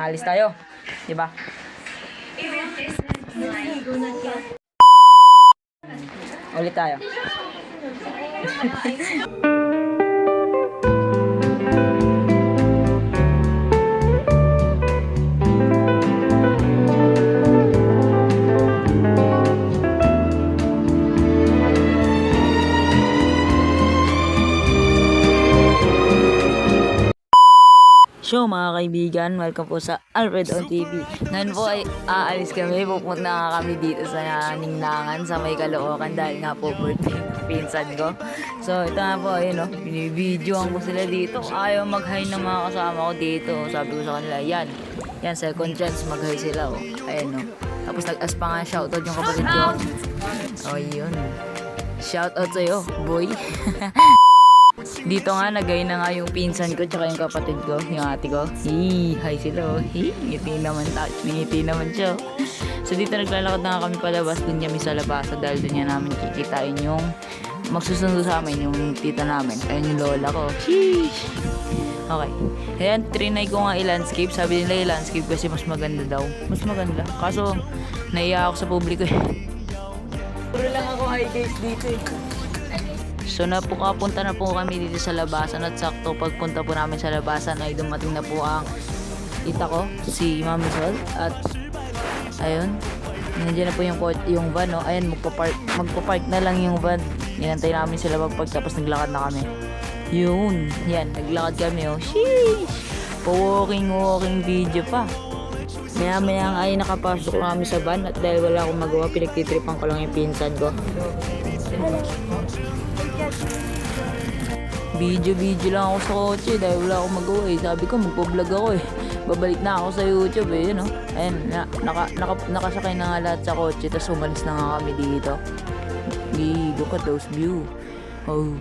Alis tayo. Diba? Ulit tayo. So mga kaibigan, welcome po sa Alfred on TV. Ngayon po ay aalis kami, pupunta nga kami dito sa Ningnangan sa may Caloocan dahil nga po birthday ng pinsan ko. So ito nga po, ayun o, binibidyoan ko sila dito. Ayaw mag-hi ng mga kasama ko dito. Sabi ko sa kanila, yan second chance mag-hi sila o. Ayun o. Tapos nag-as pa nga shoutout yung kapatid ko. O yun. Shoutout sa'yo, boy. Dito nga, nagay na nga yung pinsan ko tsaka yung kapatid ko, yung ate ko. Hi sila oh. Ngiti naman siya. So dito naglalakad na nga kami palabas, dun kami sa labasan dahil dun niya namin kikitain yung magsusundo sa amin, yung tita namin. Ayun yung lola ko. Sheesh! Okay. Ayan, trinay ko nga i-landscape. Sabi nila i-landscape kasi mas maganda daw. Mas maganda. Kaso, naiya ako sa publiko eh. Puro lang ako hi guys dito eh. So napupunta na po kami dito sa labasan at sakto pagpunta po namin sa labasan ay dumating na po ang tita ko, si Mami Sol, at ayun, nandiyan na po yung van, no? Ayun, magpa-park na lang yung van. Inantay namin sila magpark tapos naglakad na kami. Yun, yan, naglakad kami oh. Sheesh! Pa-walking video pa. Maya ay nakapasok kami sa van at dahil wala akong magawa, pinagtitripan ko lang yung pinsan ko. Video lang ako sa kotse dahil wala akong magawa eh. Sabi ko magpo-vlog ako eh. Babalik na ako sa YouTube eh, you know? Ayun, nakasakay na nga lahat sa kotse tapos umalis na nga kami dito. Look at those view. Oh,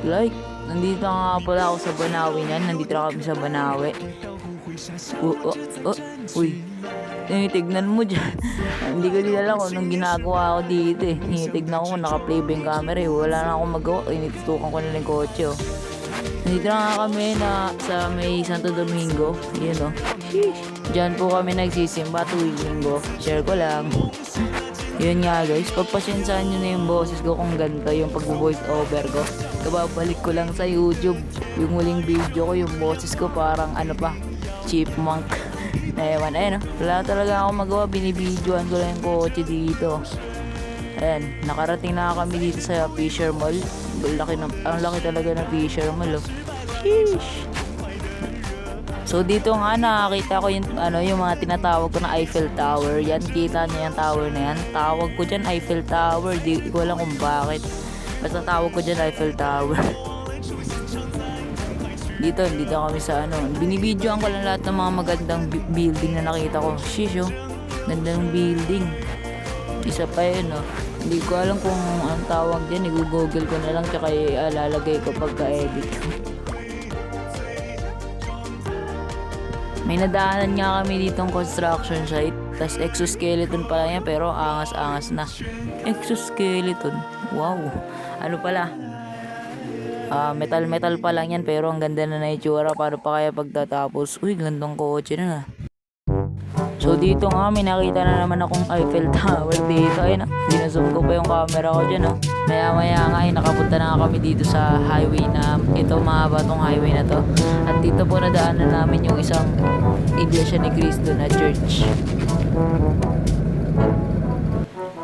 like, nandito nga pala ako sa Banawi niyan. Nandito na kami sa Banawi. Uy. Tignan mo dyan. Hindi ko din alam kung anong ginagawa ko dito eh. Tignan ko kung naka-play ba yung camera eh. Wala na akong magawa. Initutukan ko na yung kotse oh. Nandito na nga kami sa may Santo Domingo. Yun oh. Diyan po kami nagsisimba tuwing linggo. Share ko lang. Yun nga guys. Pagpasensahan nyo na yung boses ko kung ganito yung pag-voice over ko. Kababalik ko lang sa YouTube. Yung huling video ko yung boses ko parang ano pa, chipmunk. Ewan, ayun, wala talaga ako magawa, binibidyoan ko lang yung kotse dito. Ayan, nakarating na kami dito sa Fisher Mall. Ang laki talaga ng Fisher Mall oh. Sheesh! So dito nga nakakita ko yung mga tinatawag ko na Eiffel Tower. Yan, kita niyo yung tower na yan. Tawag ko dyan Eiffel Tower, di ko alam kung bakit. Basta tawag ko dyan Eiffel Tower. Dito kami sa binibidyoan ko lang lahat ng mga magandang building na nakita ko. Sheesh oh, gandang building. Isa pa yun oh. Hindi ko alam kung anong tawag dyan, i-google ko na lang tsaka ilalagay ko pagka-edit. May nadaanan nga kami ditong construction site. Tas exoskeleton pala yan pero angas-angas na. Exoskeleton, wow. Ano pala? Metal pa lang yan pero ang ganda na itsura. Paano pa kaya pagtatapos? Uy, gandang kotse na. So dito nga may nakita na naman akong Eiffel Tower dito. Ayun dinazoom ko pa yung camera ko dyan Maya nga ay nakapunta na kami dito sa highway na ito, mahaba tong highway na to. At dito po nadaanan namin yung isang Iglesia ni Cristo na church.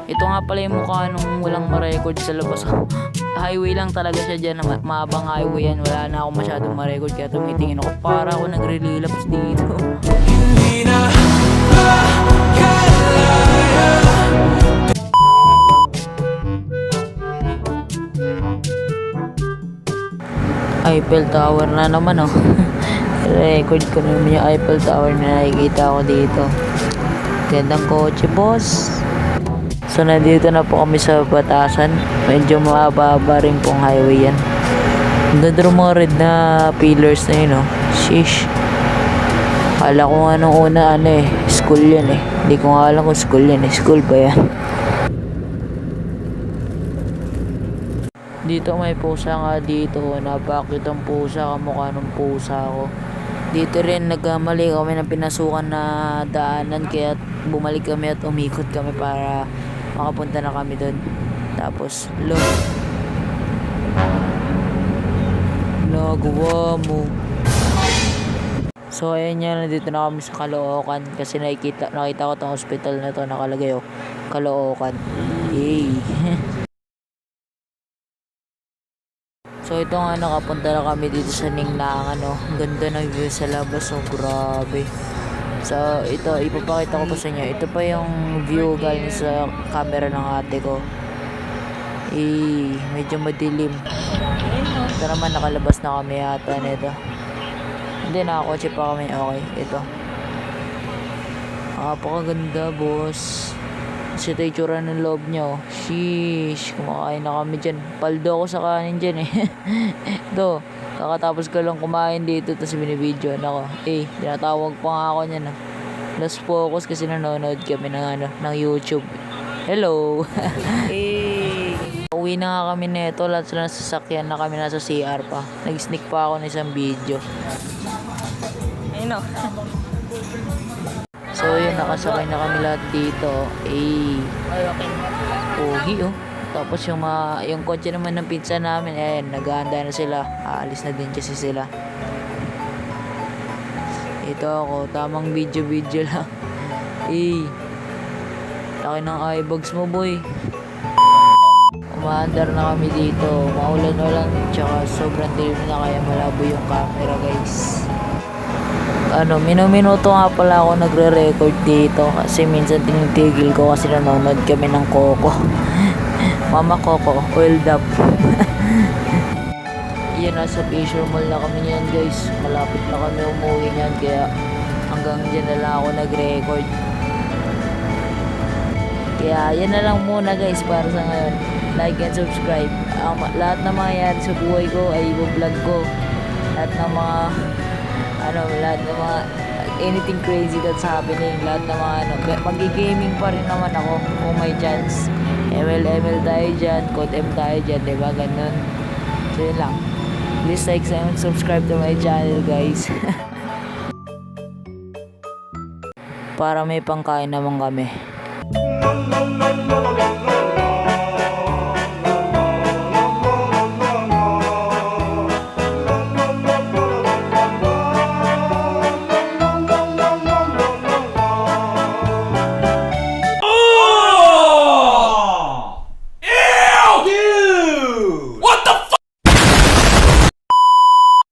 Ito nga pala yung mukha nung walang ma-record sa labas. Highway lang talaga siya dyan. Mahabang highway yan. Wala na ako masyadong ma-record. Kaya tumitingin ako para ako nagre-relapse dito. Hindi na Eiffel Tower na naman oh. Record ko naman yung Eiffel Tower na nakikita ko dito. Gandang kotse boss. So nandito na po kami sa Batasan. Medyo mababa rin pong highway yan. Ganda rin mga red na pillars na yun oh. Sheesh. Kala ko nga nung una school yan eh. Hindi ko nga alam kung school yan eh. School pa yan. Dito may pusa nga dito. Napakit ang pusa, kamukha ng pusa ko. Dito rin nagkamali kami ng pinasukan na daanan kaya bumalik kami at umikot kami para makapunta na kami doon. Tapos, nagawa mo. So ayun yan, nandito na kami sa Caloocan kasi nakita ko tong hospital na to nakalagay Caloocan. Yay! So ito nga, nakapunta na kami dito sa Ningnangan, no. Ang ganda ng view sa labas, grabe. So ito, ipapakita ko pa sa inyo. Ito pa yung view galing sa camera ng ate ko. Medyo madilim. Ito naman, nakalabas na kami yata nito. Hindi, nakakotse pa kami. Okay, ito. Napakaganda, boss. Kasi ito yung tsura ng loob niya, oh. Sheesh, kumakain na kami dyan. Paldo ako sa kanin dyan, eh. Ito, kakatapos ko lang kumain dito, tapos binibidyoan ako. Tinatawag pa nga ako niyan, ah. Lost focus kasi nanonood kami ng YouTube. Hello! Uwi na nga kami neto, lahat sila sasakyan na kami, nasa CR pa. Nag-sneak pa ako ng isang video. Ayun, oh. So yun, nakasakay na kami lahat dito. Pogi, oh. Tapos yung kotse naman ng pinsan namin, naghahanda na sila. Aalis na din kasi sila. Ito ako, tamang video lang. Laki ng eyebags mo, boy. Umaandar na kami dito. Maulan-ulan, tsaka sobrang dilim na kaya malabo yung camera, guys. Minuto nga pala ako nagre-record dito kasi minsan tinitigil ko kasi nanonood kami ng Coco. Mama Coco, oiled up. Yan, nasa Fisher Mall na kami niyan, guys. Malapit na kami umuwi niyan kaya hanggang dyan na lang ako nag-record. Kaya yan na lang muna, guys, para sa ngayon. Like and subscribe. Lahat na mangyayari sa buhay ko ay i-vlog ko. Lahat ng mga anything crazy that's happening, lahat ng mga magi-gaming pa rin naman ako kung may chance. ML tayo dyan, Code M tayo dyan, diba? Ganun. So yun lang. Please like and subscribe to my channel, guys. Para may pangkain naman kami.